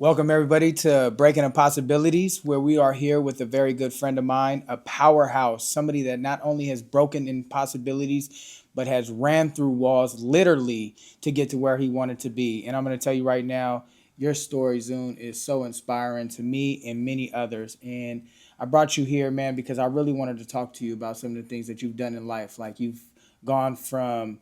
Welcome, everybody, to Breaking Impossibilities, where we are here with a very good friend of mine, a powerhouse, somebody that not only has broken impossibilities, but has ran through walls literally to get to where he wanted to be. And I'm going to tell you right now, your story, Zoon, is so inspiring to me and many others. And I brought you here, man, because I really wanted to talk to you about some of the things that you've done in life. Like you've gone from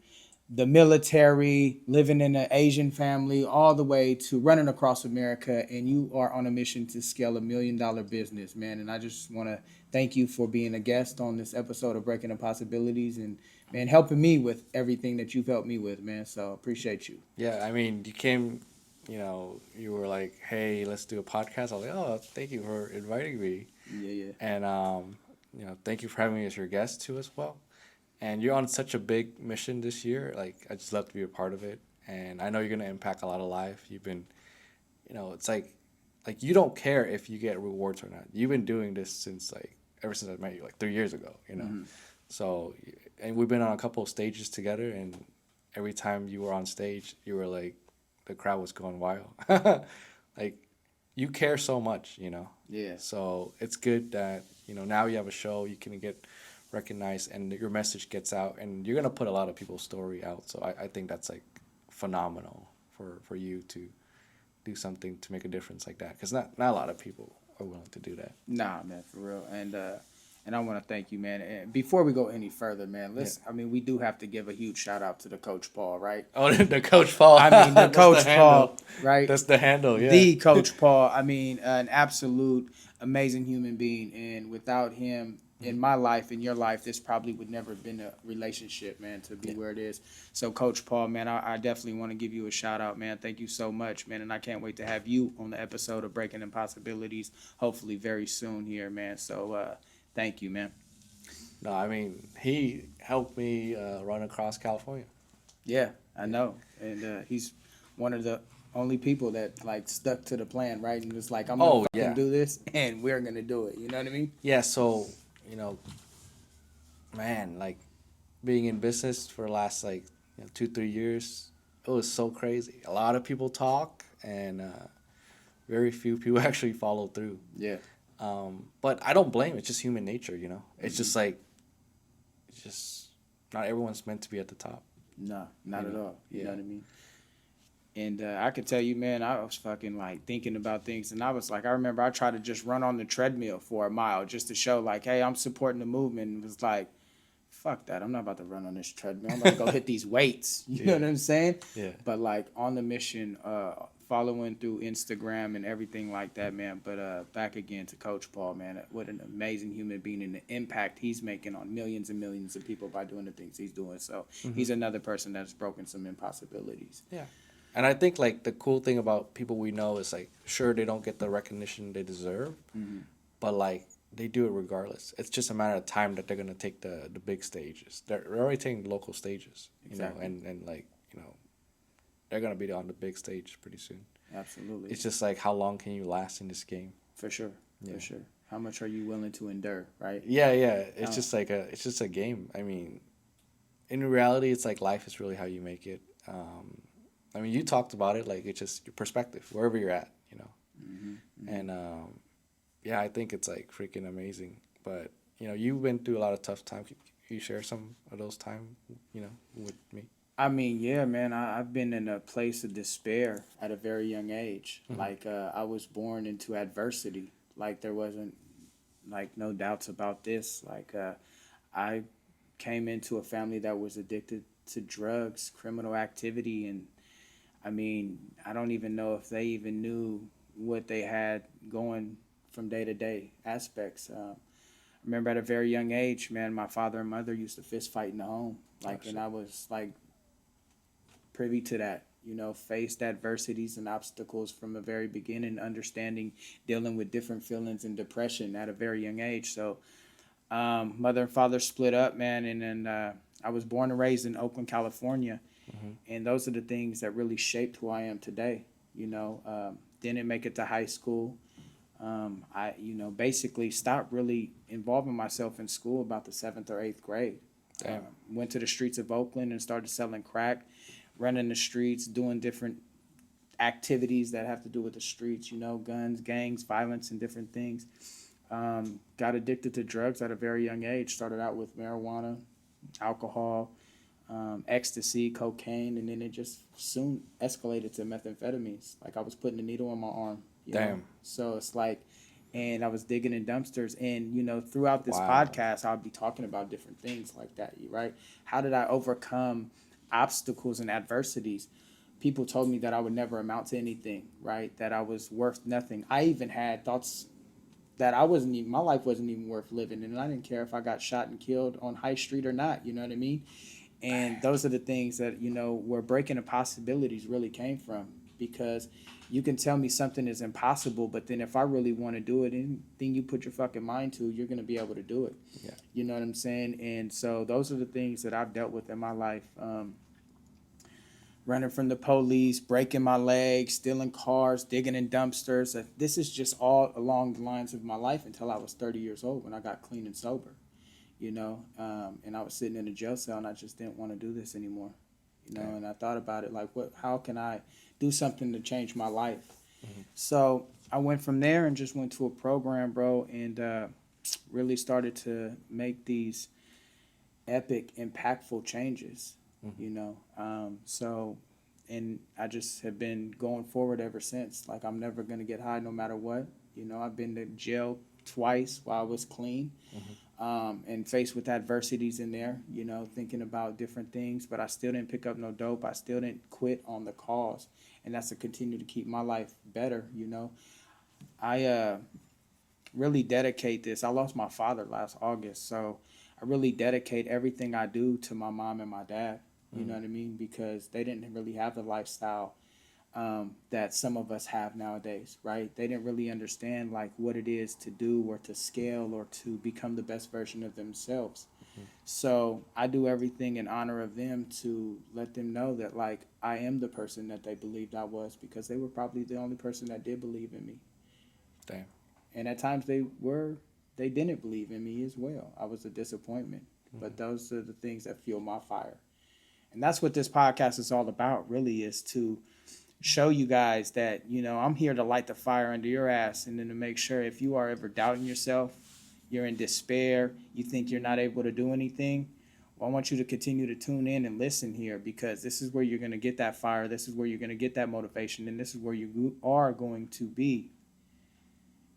the military, living in an Asian family, all the way to running across America, and you are on a mission to scale $1 million business, man. And I just want to thank you for being a guest on this episode of Breaking Impossibilities, and man, helping me with everything that you've helped me with, man. So appreciate you. Yeah, I mean, you came, you were like, "Hey, let's do a podcast." I was like, "Oh, thank you for inviting me," Yeah, yeah. and thank you for having me as your guest too as well. And you're on such a big mission this year. Like, I just love to be a part of it, and I know you're gonna impact a lot of life. You've been, it's like you don't care if you get rewards or not. You've been doing this since like ever since I met you, like 3 years ago. Mm-hmm. So, and we've been on a couple of stages together, and every time you were on stage, you were like, the crowd was going wild. Like, you care so much. Yeah. So it's good that, now you have a show, you can get recognized, and your message gets out, and you're going to put a lot of people's story out. So I think that's like phenomenal for you to do something to make a difference like that. Because not a lot of people are willing to do that. Nah, man, for real. And I want to thank you, man. And before we go any further, man, Yeah. I mean, we do have to give a huge shout out to the Coach Paul, right? Oh, the Coach Paul. I mean, the That's Coach handle. Paul, right? That's the handle, yeah. The Coach Paul. I mean, an absolute amazing human being. And without him in my life, in your life, this probably would never have been a relationship, man, to be where it is. So, Coach Paul, man, I definitely want to give you a shout out, man. Thank you so much, man. And I can't wait to have you on the episode of Breaking Impossibilities, hopefully very soon here, man. So, thank you, man. No, I mean, he helped me run across California. Yeah, I know. And he's one of the only people that like stuck to the plan, right? And was like, I'm gonna Oh, fucking yeah. do this, and we're gonna do it. You know what I mean? Yeah, so, you know, man, like being in business for the last like 2, 3 years, it was so crazy. A lot of people talk, and very few people actually follow through. Yeah. But I don't blame. It's just human nature. It's just like, it's just not everyone's meant to be at the top. No, not You at know? all. You know Yeah. what I mean? And I could tell you, man, I was fucking like thinking about things, and I was like, I remember I tried to just run on the treadmill for a mile just to show, like, hey, I'm supporting the movement. And it was like, fuck that. I'm not about to run on this treadmill. I'm about to go hit these weights. You know Yeah. what I'm saying? Yeah. But like on the mission, following through Instagram and everything like that, man. But back again to Coach Paul, man. What an amazing human being and the impact he's making on millions and millions of people by doing the things he's doing. So he's another person that's broken some impossibilities. Yeah. And I think like the cool thing about people we know is like, sure, they don't get the recognition they deserve, Mm-hmm. but like they do it regardless. It's just a matter of time that they're gonna take the big stages. They're already taking local stages, Exactly. and like they're gonna be on the big stage pretty soon. Absolutely. It's just like how long can you last in this game? For sure. Yeah. For sure. How much are you willing to endure, right? Yeah, yeah. It's Uh, just like it's just a game. I mean, in reality, it's like life is really how you make it. I mean, you talked about it, like it's just your perspective, wherever you're at. hmm And yeah, I think it's like freaking amazing. But you've been through a lot of tough times. Can you share some of those times, with me? I mean, yeah, man, I've been in a place of despair at a very young age. Hmm. Like, I was born into adversity. Like, there wasn't, like, no doubts about this. Like, I came into a family that was addicted to drugs, criminal activity, and I mean, I don't even know if they even knew what they had going from day to day aspects. I remember at a very young age, man, my father and mother used to fist fight in the home. Oh Like, and shit. I was like privy to that, faced adversities and obstacles from the very beginning, understanding, dealing with different feelings and depression at a very young age. So, mother and father split up, man, and then I was born and raised in Oakland, California, Hmm. and those are the things that really shaped who I am today. Didn't make it to high school. I, basically stopped really involving myself in school about the seventh or eighth grade. Damn. Went to the streets of Oakland and started selling crack, running the streets, doing different activities that have to do with the streets, guns, gangs, violence, and different things. Got addicted to drugs at a very young age. Started out with marijuana, alcohol, ecstasy, cocaine, and then it just soon escalated to methamphetamines. Like I was putting a needle on my arm. Damn. So it's like, and I was digging in dumpsters. And, throughout this Wow. podcast, I'll be talking about different things like that, right? How did I overcome obstacles and adversities? People told me that I would never amount to anything, right? That I was worth nothing. I even had thoughts that my life wasn't even worth living. And I didn't care if I got shot and killed on High Street or not, you know what I mean? And those are the things that, where Breaking Impossibilities really came from. Because you can tell me something is impossible, but then if I really want to do it, anything you put your fucking mind to, you're going to be able to do it. Yeah. You know what I'm saying? And so those are the things that I've dealt with in my life. Running from the police, breaking my legs, stealing cars, digging in dumpsters. This is just all along the lines of my life until I was 30 years old when I got clean and sober. And I was sitting in a jail cell and I just didn't want to do this anymore. And I thought about it like, how can I do something to change my life? Mm-hmm. So I went from there and just went to a program, bro, and really started to make these epic, impactful changes, and I just have been going forward ever since. Like, I'm never going to get high no matter what. I've been to jail twice while I was clean. Mm-hmm. And faced with adversities in there, thinking about different things, but I still didn't pick up no dope. I still didn't quit on the cause, and that's to continue to keep my life better. I really dedicate this. I lost my father last August, so I really dedicate everything I do to my mom and my dad. You know what I mean? Because they didn't really have the lifestyle that some of us have nowadays, right? They didn't really understand like what it is to do or to scale or to become the best version of themselves. Mm-hmm. So I do everything in honor of them to let them know that like I am the person that they believed I was, because they were probably the only person that did believe in me. Damn. And at times they didn't believe in me as well. I was a disappointment. Mm-hmm. But those are the things that fuel my fire. And that's what this podcast is all about, really, is to show you guys that, I'm here to light the fire under your ass, and then to make sure if you are ever doubting yourself, you're in despair, you think you're not able to do anything, well, I want you to continue to tune in and listen here, because this is where you're going to get that fire, this is where you're going to get that motivation, and this is where you are going to be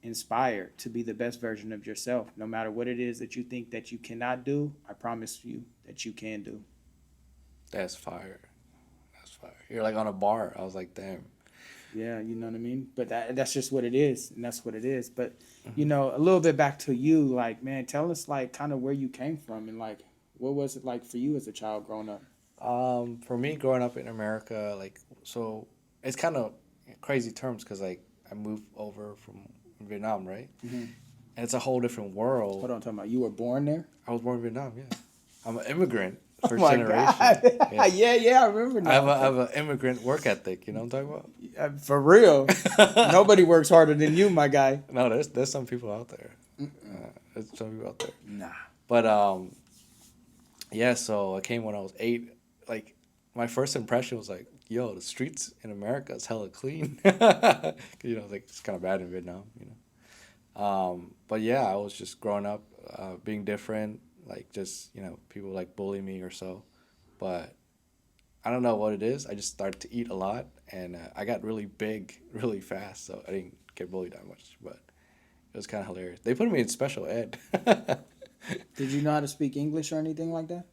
inspired to be the best version of yourself. No matter what it is that you think that you cannot do, I promise you that you can do. That's fire. You're like on a bar. I was like, damn. Yeah, you know what I mean? But that's just what it is, and that's what it is. But, a little bit back to you, like, man, tell us, like, kind of where you came from, and, like, what was it like for you as a child growing up? For me, growing up in America, like, so it's kind of crazy terms because, like, I moved over from Vietnam, right? Mm-hmm. And it's a whole different world. Hold on, talking about you were born there? I was born in Vietnam, yeah. I'm an immigrant. First generation. God. Yeah, I remember now. I have an immigrant work ethic, you know what I'm talking about? For real. Nobody works harder than you, my guy. No, there's some people out there. There's some people out there. Nah. But, yeah, so I came when I was 8. Like, my first impression was like, yo, the streets in America is hella clean. Like, it's kind of bad in Vietnam, But, yeah, I was just growing up, being different. Like, just, people, like, bully me or so. But I don't know what it is. I just started to eat a lot, and I got really big really fast, so I didn't get bullied that much. But it was kind of hilarious. They put me in special ed. Did you know how to speak English or anything like that?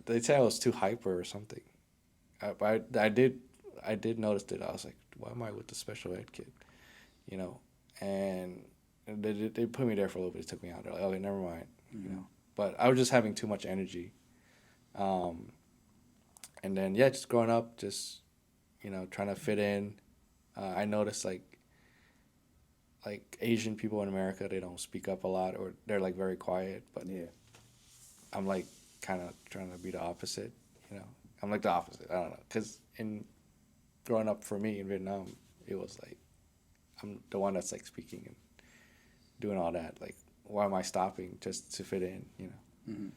They say I was too hyper or something. But I did notice that. I was like, why am I with the special ed kid? And they put me there for a little bit. They took me out. They're like, okay, never mind. Mm-hmm. But I was just having too much energy. And then, yeah, just growing up, just, trying to fit in. I noticed, like Asian people in America, they don't speak up a lot, or they're, like, very quiet. But yeah, I'm, like, kind of trying to be the opposite, I'm, like, the opposite. I don't know. Because growing up for me in Vietnam, it was, like, I'm the one that's, like, speaking and doing all that. Like, why am I stopping just to fit in, Mm-hmm.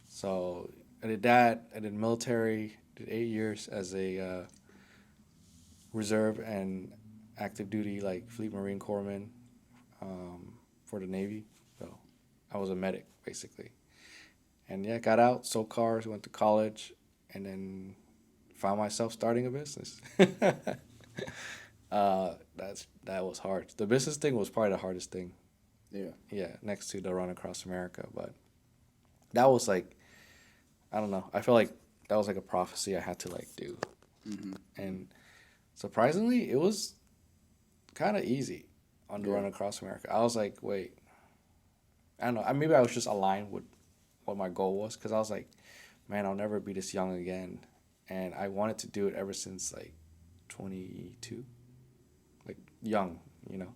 So I did that. I did military, did 8 years as a reserve and active duty, like Fleet Marine Corpsman, for the Navy. So I was a medic basically, and yeah, got out, sold cars, went to college, and then found myself starting a business. That was hard. The business thing was probably the hardest thing. Yeah. Yeah, next to the run across America, but that was like, I don't know. I feel like that was like a prophecy I had to like do, and surprisingly, it was kind of easy on the run across America. I was like, wait, I don't know. Maybe I was just aligned with what my goal was, because I was like, man, I'll never be this young again, and I wanted to do it ever since like 22, like young, you know.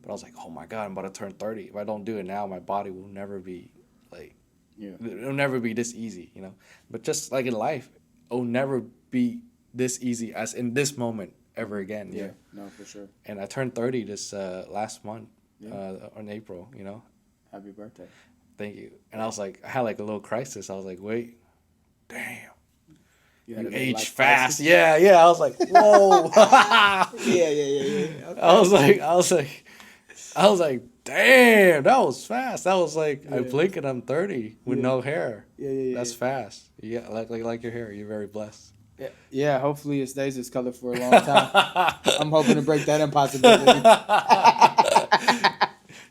But I was like, oh my God, I'm about to turn 30. If I don't do it now, my body will never be like, it'll never be this easy, you know. But just like in life, it'll never be this easy as in this moment ever again. Yeah, no, for sure. And I turned 30 this last month, in April, you know. Happy birthday. Thank you. And I was like, I had like a little crisis. I was like, wait, damn. You age fast. Yeah, yeah. I was like, whoa. Yeah. Okay. I was like, damn, that was fast. That was like, I blink and I'm 30 with no hair. Yeah. That's fast. Yeah, like your hair. You're very blessed. Yeah, hopefully it stays this color for a long time. I'm hoping to break that impossibility.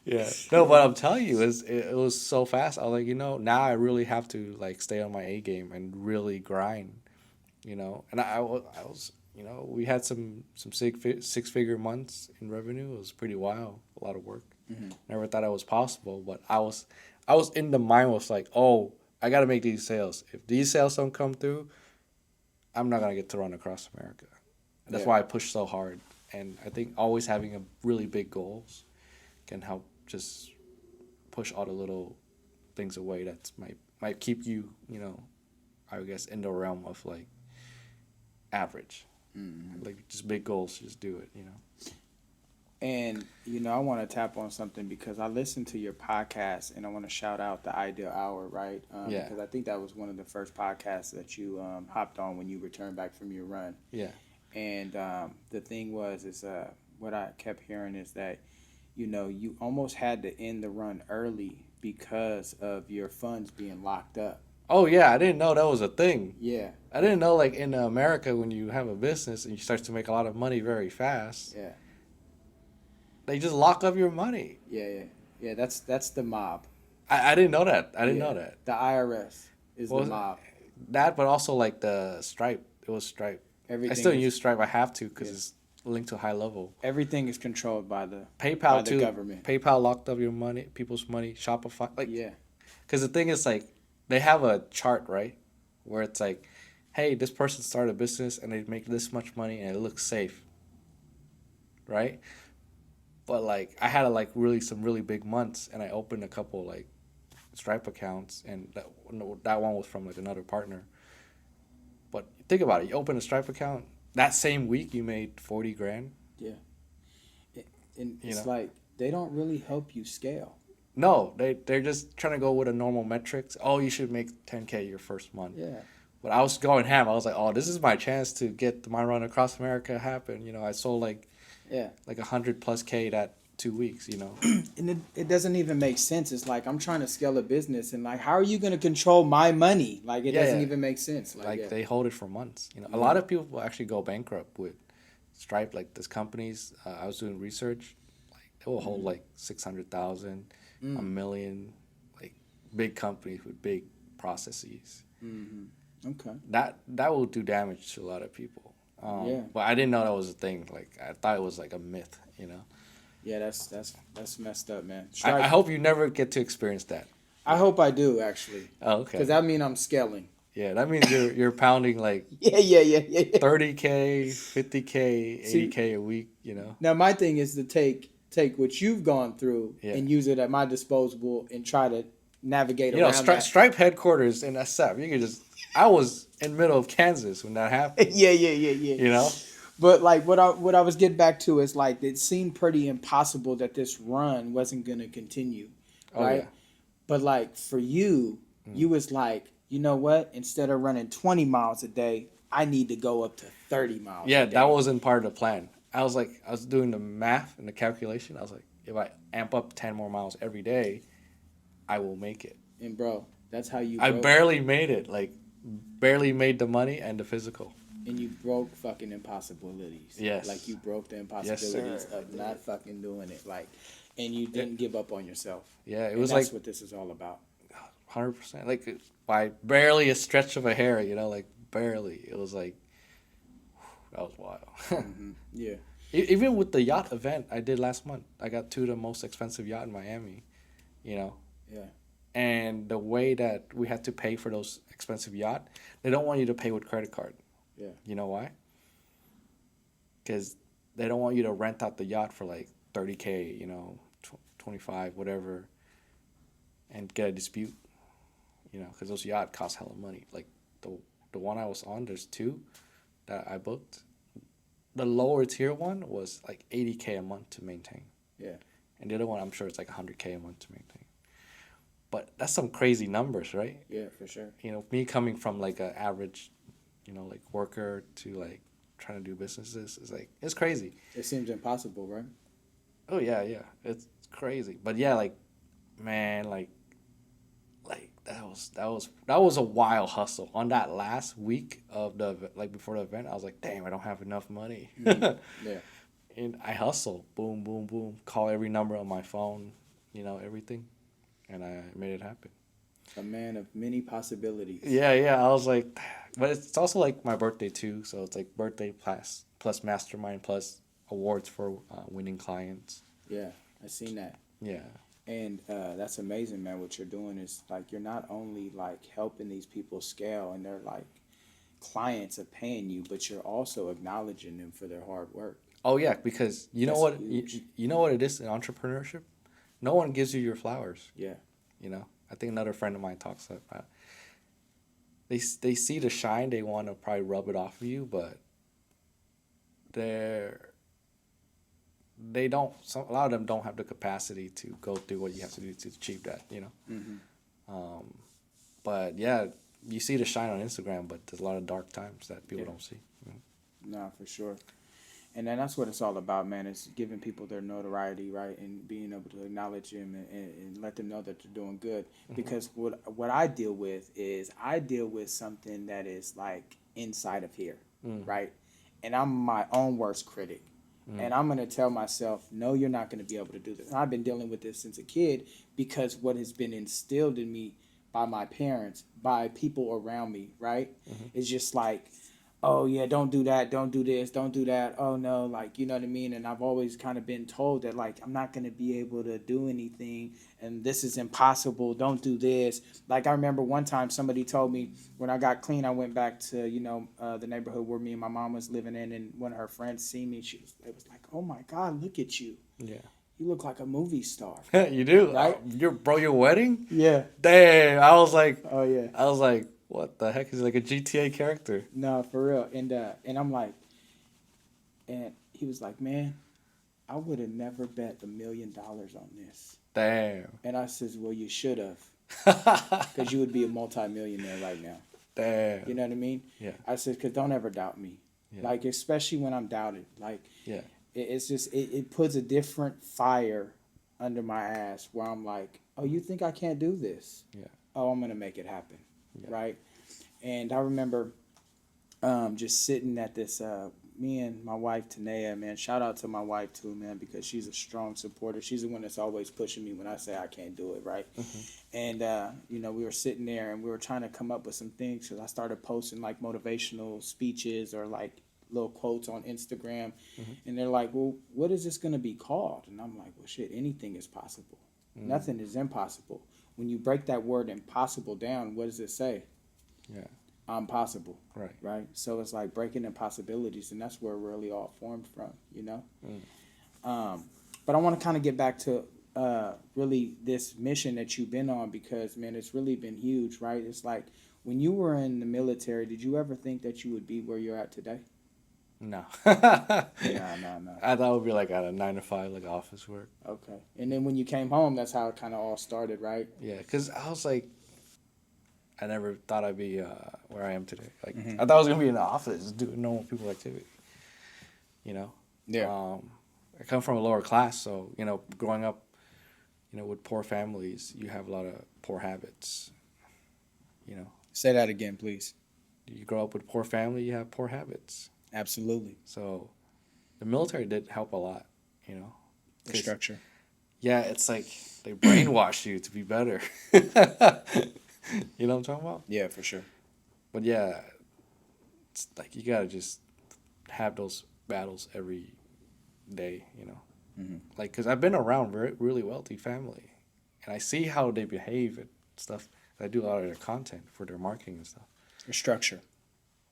Yeah. No, but I'm telling you, it was so fast. I was like, now I really have to like stay on my A game and really grind, And I was, we had some six-figure months in revenue. It was pretty wild, a lot of work. Never thought it was possible, but I was in the mind was like, oh, I got to make these sales. If these sales don't come through, I'm not gonna get to run across America. That's why I push so hard. And I think always having a really big goals can help just push all the little things away that might keep you, I guess, in the realm of like average. Like just big goals, just do it, And, I want to tap on something because I listened to your podcast and I want to shout out the Ideal Hour, right? Because I think that was one of the first podcasts that you hopped on when you returned back from your run. Yeah. And the thing is what I kept hearing is that, you almost had to end the run early because of your funds being locked up. Oh, yeah. I didn't know that was a thing. Yeah. I didn't know, like, in America, when you have a business and you start to make a lot of money very fast. Yeah. They just lock up your money. Yeah. That's the mob. I didn't know that. I didn't know that. The IRS is the mob. That, but also like the Stripe. It was Stripe. I still use Stripe. I have to because it's linked to a high level. Everything is controlled by the PayPal the government. PayPal locked up your money, people's money. Shopify, because the thing is like they have a chart, right, where it's like, hey, this person started a business and they make this much money and it looks safe, right? But like I had some really big months and I opened a couple like Stripe accounts and that one was from like another partner. But think about it, you open a Stripe account, that same week you made 40 grand. Yeah. And it's like they don't really help you scale. No, they're just trying to go with a normal metrics. Oh, you should make 10K your first month. Yeah. But I was going ham. I was like, oh, this is my chance to get my run across America happen. I sold like 100+K that 2 weeks, And it doesn't even make sense. It's like I'm trying to scale a business and like how are you going to control my money? Like it doesn't even make sense. Like they hold it for months. A lot of people will actually go bankrupt with Stripe. Like these companies, I was doing research, like they will hold like 600,000, $1 million, like big companies with big processes. Okay. That will do damage to a lot of people. But I didn't know that was a thing. Like I thought it was like a myth. Yeah, that's messed up, man. I hope you never get to experience that. I hope I do actually. Oh, okay. Because that means I'm scaling. Yeah, that means you're pounding like 30K, 50K, 80K a week. Now my thing is to take what you've gone through and use it at my disposal and try to navigate around that. Stripe headquarters in SF. You could just. I was in the middle of Kansas when that happened. Yeah. But like what I was getting back to is like it seemed pretty impossible that this run wasn't gonna continue, right? Yeah. But like for you, you was like, you know what? Instead of running 20 miles a day, I need to go up to 30 miles Yeah, a that day. wasn't part of the plan. I was like, I was doing the math and the calculation. I was like, if I amp up 10 more miles every day, I will make it. And bro, that's how you I broke. barely made it. Like, barely made the money and the physical. And you broke fucking impossibilities. Like Yes. you broke the Yes, impossibilities sir. I of not did. fucking doing it. Like, and you Yeah, didn't give up on yourself. yeah, it And was that's like what this is all about. 100%. Like, by barely a stretch of a hair, like, barely. It was like, that was wild. Yeah, Even with the yacht event I did last month, I got two of the most expensive yacht in Miami, you know? yeah, And the way that we had to pay for those expensive yacht, they don't want you to pay with credit card. yeah. You know why? Because they don't want you to rent out the yacht for like 30K, 25, whatever, and get a dispute, because those yacht cost hella money. Like the one I was on, there's two that I booked. The lower tier one was like 80K a month to maintain. Yeah, And the other one, I'm sure it's like 100K a month to maintain. But that's some crazy numbers, right? yeah, for sure. Me coming from like an average, like worker to like trying to do businesses is like, it's crazy. It seems impossible, right? Oh yeah, yeah, it's crazy. But yeah, like, man, like that was a wild hustle. On that last week of like before the event, I was like, damn, I don't have enough money. Yeah. And I hustle, boom, boom, boom, call every number on my phone, everything, and I made it happen. A man of many possibilities. Yeah, yeah. I was like, but it's also like my birthday too, so it's like birthday plus mastermind plus awards for winning clients. Yeah, I seen that. Yeah. And that's amazing, man. What you're doing is like you're not only like helping these people scale and they're like clients are paying you, but you're also acknowledging them for their hard work. Oh yeah, because you know That's what huge. you know what it is in entrepreneurship. No one gives you your flowers. Yeah, I think another friend of mine talks about. They see the shine, they want to probably rub it off of you, but they're they don't. A lot of them don't have the capacity to go through what you have to do to achieve that. But yeah, you see the shine on Instagram, but there's a lot of dark times that people yeah, don't see. no, for sure. And then that's what it's all about, man. It's giving people their notoriety, right, and being able to acknowledge them and let them know that they're doing good. Because what I deal with is I deal with something that is like inside of here, right, and I'm my own worst critic. And I'm going to tell myself, no, you're not going to be able to do this. And I've been dealing with this since a kid because what has been instilled in me by my parents, by people around me, right? It's just like, oh, yeah, don't do that. Don't do this. Don't do that. Oh, no. Like, you know what I mean? And I've always kind of been told that, like, I'm not going to be able to do anything. And this is impossible. Don't do this. Like, I remember one time somebody told me when I got clean, I went back to, the neighborhood where me and my mom was living in. And one of her friends seen me. It was like, oh, my God, look at you. Yeah. You look like a movie star. You do, Right? Your wedding? Yeah. Damn, Oh, yeah. I was like, what the heck is like a GTA character? No, for real. And I'm like, and he was like, man, I would have never bet $1 million on this. Damn. And I says, well, you should have, because you would be a multimillionaire right now. Damn. You know what I mean? Yeah. I said, because don't ever doubt me. Yeah. Like, especially when I'm doubted. Like, Yeah. it's just, it puts a different fire under my ass where I'm like, oh, you think I can't do this? Yeah. Oh, I'm going to make it happen. Yeah. Right? And I remember just sitting at this, me and my wife, Tanea, man, shout out to my wife too, man, because she's a strong supporter. She's the one that's always pushing me when I say I can't do it, right? And, we were sitting there and we were trying to come up with some things because I started posting like motivational speeches or like little quotes on Instagram. And they're like, well, what is this going to be called? And I'm like, well, shit, anything is possible. Nothing is impossible. When you break that word impossible down, what does it say? Yeah. I'm possible. Right. Right. So it's like breaking impossibilities, and that's where it really all formed from, But I want to kind of get back to really this mission that you've been on because, man, it's really been huge, right? It's like when you were in the military, did you ever think that you would be where you're at today? No. No. I thought it would be like at a 9 to 5, like office work. Okay. And then when you came home, that's how it kind of all started, right? Yeah, because I was like, I never thought I'd be where I am today. Like Mm-hmm. I thought I was gonna be in the office just doing normal people activity. You know, Yeah. I come from a lower class, so growing up, with poor families, you have a lot of poor habits. You know, Say that again, please. you grow up with poor family, you have poor habits. Absolutely. So the military did help a lot. You know, The because structure. yeah, it's like they brainwash you to be better. You know what I'm talking about? Yeah, for sure. But yeah, it's like you gotta just have those battles every day. Mm-hmm. Like because I've been around really wealthy family, and I see how they behave and stuff. I do a lot of their content for their marketing and stuff. The structure.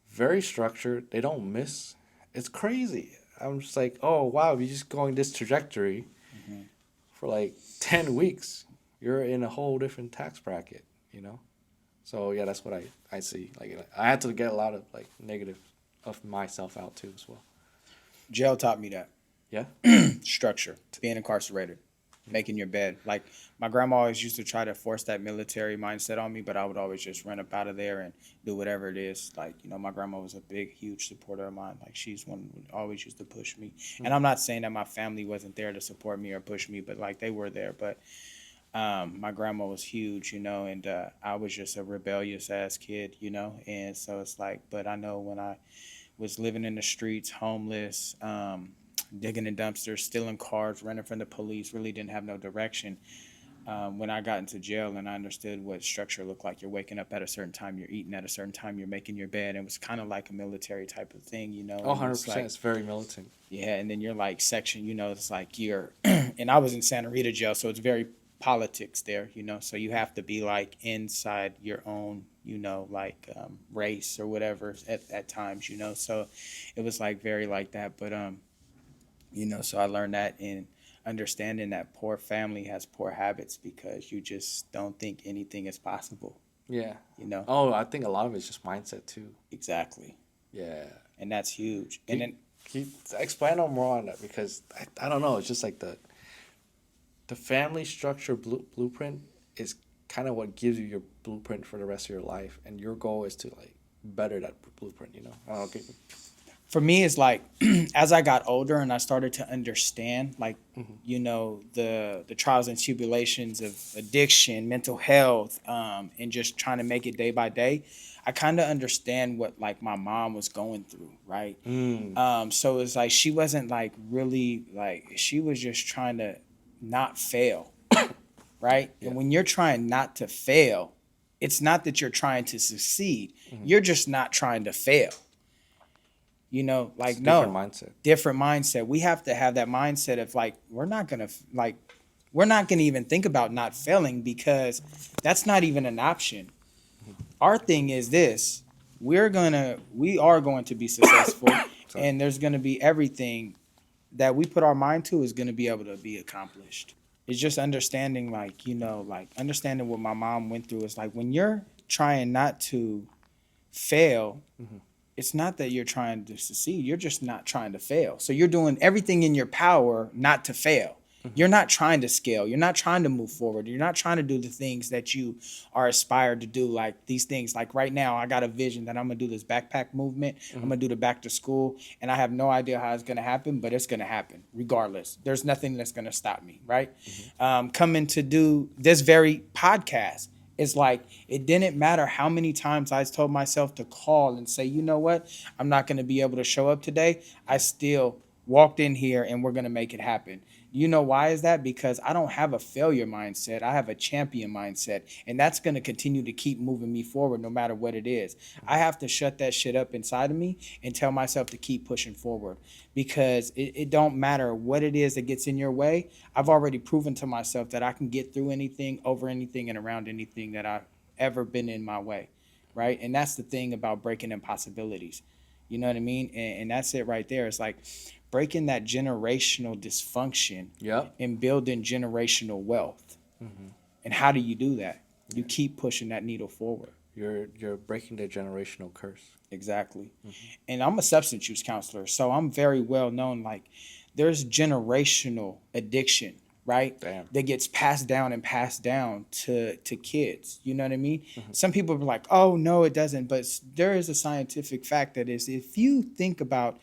Very structured. They don't miss. It's crazy. I'm just like, oh wow, you're just going this trajectory Mm-hmm. for like 10 weeks. You're in a whole different tax bracket. You know. So yeah, that's what I see. Like I had to get a lot of like negative of myself out too as well. Jail taught me that. Yeah. Structure. Being incarcerated. Making your bed. Like my grandma always used to try to force that military mindset on me, but I would always just run up out of there and do whatever it is. Like, my grandma was a big, huge supporter of mine. Like she's one who always used to push me. And I'm not saying that my family wasn't there to support me or push me, but like they were there. But my grandma was huge, and I was just a rebellious ass kid, and so it's like, but I know when I was living in the streets, homeless, digging in dumpsters, stealing cars, running from the police, really didn't have no direction. When I got into jail and I understood what structure looked like, you're waking up at a certain time, you're eating at a certain time, you're making your bed. It was kind of like a military type of thing, Oh, and it's 100%. like, It's very militant. yeah, and then you're like section, it's like you're, and I was in Santa Rita jail, so it's very politics there, so you have to be like inside your own, like race or whatever at times, so it was like very like that. But so I learned that in understanding that poor family has poor habits because you just don't think anything is possible, Yeah. you know? Oh, I think a lot of it's just mindset too. Exactly. Yeah. And that's huge. Can And you, then can you expand on more on that because I don't know. It's just like the family structure blueprint is kind of what gives you your blueprint for the rest of your life, and your goal is to like better that blueprint. Okay. for me, it's like as I got older and I started to understand, like, Mm-hmm. the trials and tribulations of addiction, mental health, and just trying to make it day by day, I kind of understand what like my mom was going through, right? Mm. So it's like she wasn't like really like she was just trying to not fail, right? Yeah. And when you're trying not to fail, it's not that you're trying to succeed. Mm-hmm. You're just not trying to fail. It's Like a different no, mindset. different mindset. We have to have that mindset of like we're not gonna even think about not failing because that's not even an option. Our thing is this: we are going to be successful, Sorry. and there's gonna be everything that we put our mind to is gonna be able to be accomplished. It's just understanding, like like understanding what my mom went through. Is like when you're trying not to fail, Mm-hmm. it's not that you're trying to succeed. You're just not trying to fail. So you're doing everything in your power not to fail. Mm-hmm. You're not trying to scale. You're not trying to move forward. You're not trying to do the things that you are aspired to do. Like these things, like right now, I got a vision that I'm going to do this backpack movement. Mm-hmm. I'm going to do the back to school. And I have no idea how it's going to happen, but it's going to happen regardless. There's nothing that's going to stop me, right? Mm-hmm. Coming to do this very podcast. It's like it didn't matter how many times I told myself to call and say, you know what, I'm not going to be able to show up today. I still walked in here and we're going to make it happen. You know why is that? Because I don't have a failure mindset. I have a champion mindset. And that's going to continue to keep moving me forward no matter what it is. I have to shut that shit up inside of me and tell myself to keep pushing forward because it don't matter what it is that gets in your way. I've already proven to myself that I can get through anything, over anything, and around anything that I've ever been in my way, right? And that's the thing about breaking impossibilities. You know what I mean? And that's it right there. It's like breaking that generational dysfunction Yep. and building generational wealth. Mm-hmm. And how do you do that? You Yeah. keep pushing that needle forward. You're breaking the generational curse. Exactly. Mm-hmm. And I'm a substance use counselor, so I'm very well known. Like, there's generational addiction right? Damn. That gets passed down and passed down to kids. You know what I mean? Some people are like, "Oh no, it doesn't," but there is a scientific fact that is, if you think about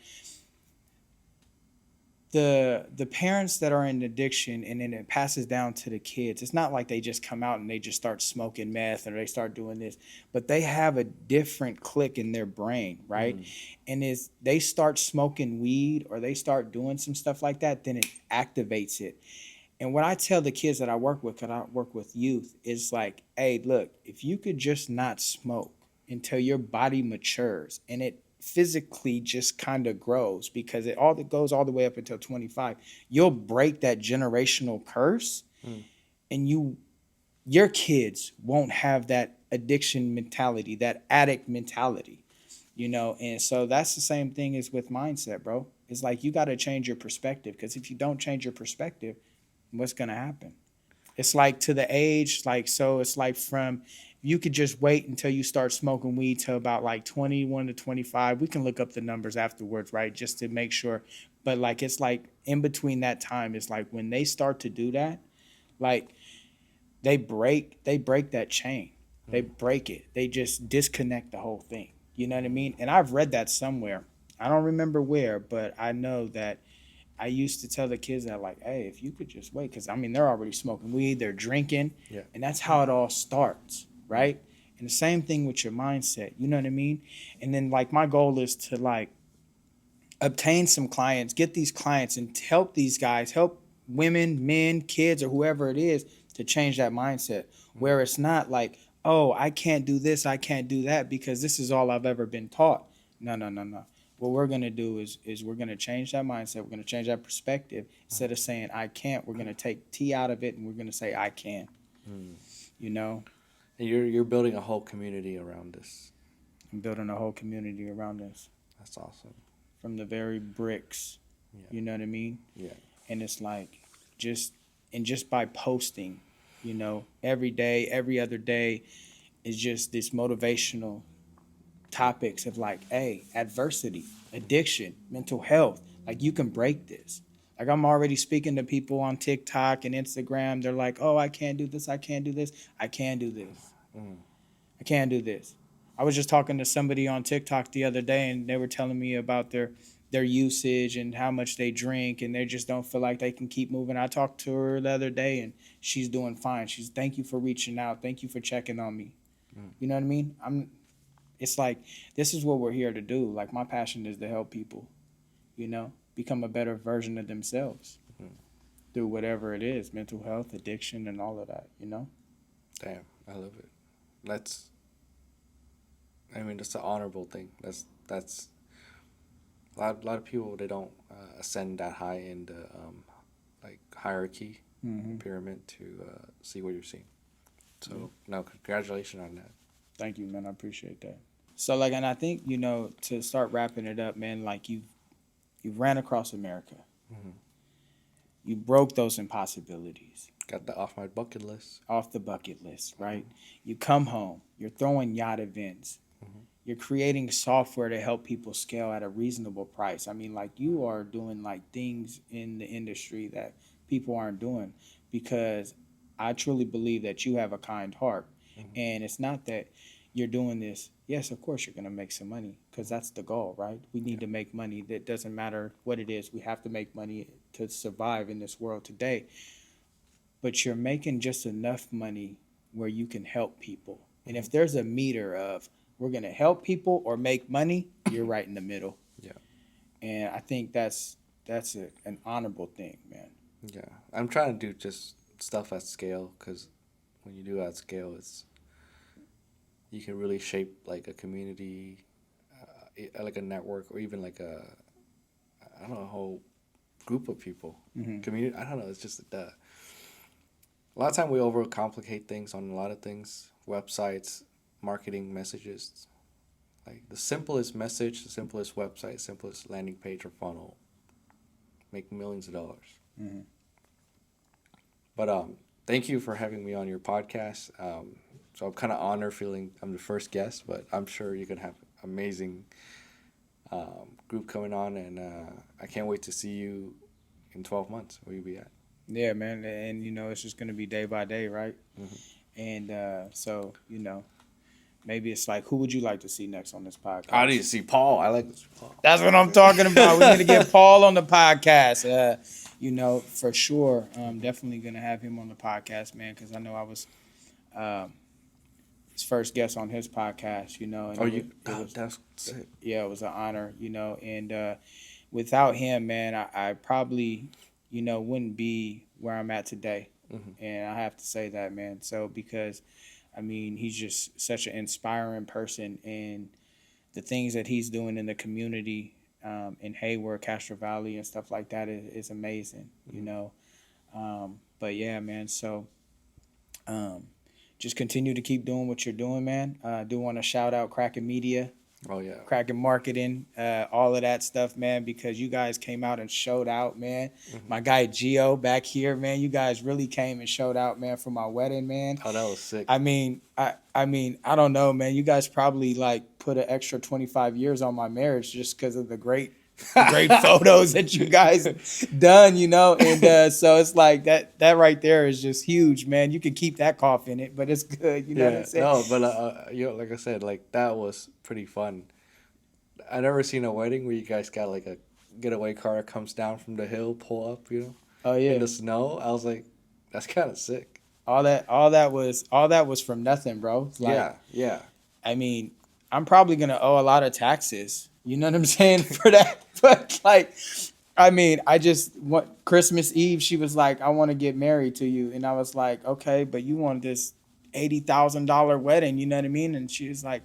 the parents that are in addiction and then it passes down to the kids, it's not like they just come out and they just start smoking meth or they start doing this, but they have a different click in their brain, right? And is they start smoking weed or they start doing some stuff like that, then it activates it. And what I tell the kids that I work with, because I work with youth, is like, hey, look, if you could just not smoke until your body matures and it physically just kind of grows, because it goes all the way up until 25, you'll break that generational curse, and your kids won't have that addiction mentality, that addict mentality, and so that's the same thing as with mindset, bro. It's like you got to change your perspective, because if you don't change your perspective, what's going to happen? It's like to the age, like, so it's like from, you could just wait until you start smoking weed till about like 21 to 25. We can look up the numbers afterwards, right? Just to make sure. But like, it's like in between that time, it's like when they start to do that, like they break that chain. They break it. They just disconnect the whole thing. You know what I mean? And I've read that somewhere. I don't remember where, but I know that I used to tell the kids that, like, hey, if you could just wait, because I mean, they're already smoking weed, they're drinking, Yeah. and that's how it all starts, right? And the same thing with your mindset, you know what I mean? And then, like, my goal is to, like, obtain some clients, get these clients, and help these guys, help women, men, kids, or whoever it is to change that mindset, where it's not like, oh, I can't do this, I can't do that, because this is all I've ever been taught. No, no, no, no. What we're gonna do is we're gonna change that mindset. We're gonna change that perspective. Instead of saying I can't, we're gonna take T out of it, and we're gonna say I can. You know, And you're building a whole community around this. and building a whole community around us That's awesome. from the very bricks. Yeah. You know what I mean? Yeah. And it's like just by posting, every day, every other day, is just this motivational topics of like, hey, adversity, addiction, mental health. Like, you can break this. Like, I'm already speaking to people on TikTok and Instagram. They're like, oh, I can't do this. I can't do this. I can do this. I can do this. I was just talking to somebody on TikTok the other day, and they were telling me about their usage and how much they drink, and they just don't feel like they can keep moving. I talked to her the other day, and she's doing fine. She's, thank you for reaching out. Thank you for checking on me. You know what I mean? It's like, this is what we're here to do. Like, my passion is to help people, become a better version of themselves through whatever it is, mental health, addiction, and all of that. Damn, I love it. I mean, that's an honorable thing. That's a lot of people, they don't ascend that high in the like hierarchy pyramid to see what you're seeing. So no, congratulations on that. Thank you, man. I appreciate that. So, like, and I think, to start wrapping it up, man, like, you ran across America. You broke those impossibilities Got that off my bucket list. off the bucket list, right? You come home. You're throwing yacht events. You're creating software to help people scale at a reasonable price. I mean, like, you are doing, like, things in the industry that people aren't doing, because I truly believe that you have a kind heart. And it's not that you're doing this. Yes, of course, you're going to make some money, because that's the goal, right? We need to make money. That doesn't matter what it is. We have to make money to survive in this world today. But you're making just enough money where you can help people. And if there's a meter of we're going to help people or make money, you're right in the middle. Yeah. And I think that's an honorable thing, man. Yeah, I'm trying to do just stuff at scale, because when you do it at scale, you can really shape like a community, like a network, or even like I don't know, a whole group of people. Community. I don't know. It's just a lot of time we overcomplicate things on a lot of things. Websites, marketing messages, like the simplest message, the simplest website, simplest landing page or funnel, make millions of dollars. But thank you for having me on your podcast. So I'm kind of honored feeling I'm the first guest, but I'm sure you're gonna have amazing group coming on, and I can't wait to see you in 12 months. Where you be at? Yeah, man, and it's just gonna be day by day, right? Hmm. And so maybe it's like, who would you like to see next on this I need to podcast? see Paul. I like this Paul. That's what I'm talking about. We need to get Paul on the podcast. For sure. I'm Hmm. definitely gonna have him on the podcast, man, because I know I was um, his first guest on his podcast. And Oh, it was that's sick. yeah, it was an honor. And without him, man, I probably wouldn't be where I'm at today. Hmm. And I have to say that, man. So because I mean, he's just such an inspiring person, and the things that he's doing in the community in Hayward, Castro Valley, and stuff like that is amazing. Hmm. But yeah, man. So um, just continue to keep doing what you're doing, man. I do want to shout out Kraken Media, Oh yeah. Kraken Marketing, all of that stuff, man, because you guys came out and showed out, man. Hmm. My guy Gio back here, man, you guys really came and showed out, man, for my wedding, man. Oh, that was sick. I mean, I don't know, man. You guys probably like put an extra 25 years on my marriage just because of the great photos that you guys done, and so it's like that right there is just huge, man. You can keep that cough in it, but it's good, you know what I'm Yeah, saying? no, but like I said, like that was pretty fun. I never seen a wedding where you guys got like a getaway car that comes down from the hill, pull up, Oh in yeah. the snow. I was like, that's kind of sick. All that was from nothing, bro. It's like, Yeah, yeah, I mean, I'm probably gonna owe a lot of taxes. You know what I'm saying for that. But like, I mean, I just want Christmas Eve. She was like, "I want to get married to you," and I was like, "Okay, but you want this $80,000 wedding?" You know what I mean? And she was like,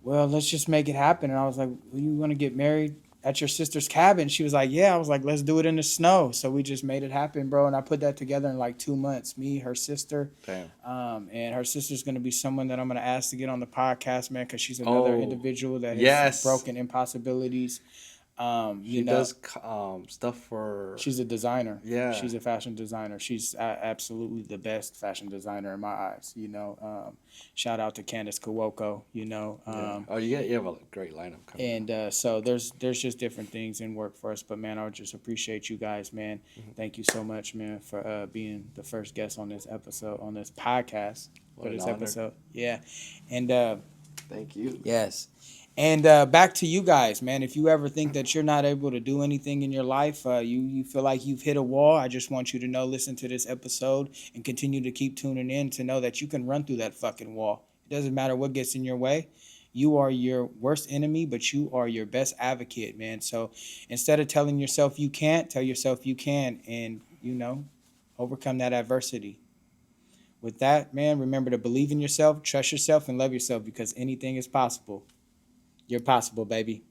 "Well, let's just make it happen." And I was like, well, "You want to get married at your sister's cabin?" She was like, "Yeah." I was like, "Let's do it in the snow." So we just made it happen, bro. And I put that together in like 2 months. Me, her sister, damn. and her sister's gonna be someone that I'm gonna ask to get on the podcast, man, because she's another Oh, individual that has yes, broken impossibilities. Um, you she know, does stuff for. she's a designer. Yeah, She's a fashion designer. She's absolutely the best fashion designer in my eyes. Shout out to Candace Kawoko. yeah. Oh, you have a great lineup coming up. And so there's just different things in work for us. But man, I would just appreciate you guys, man. Hmm. Thank you so much, man, for being the first guest on this episode, on this podcast, What for an this honor. episode. Yeah, and Thank you. yes. And back to you guys, man. If you ever think that you're not able to do anything in your life, you feel like you've hit a wall, I just want you to know, listen to this episode and continue to keep tuning in to know that you can run through that fucking wall. It doesn't matter what gets in your way. You are your worst enemy, but you are your best advocate, man. So instead of telling yourself you can't, tell yourself you can, and overcome that adversity. With that, man, remember to believe in yourself, trust yourself, and love yourself because anything is possible. You're possible, baby.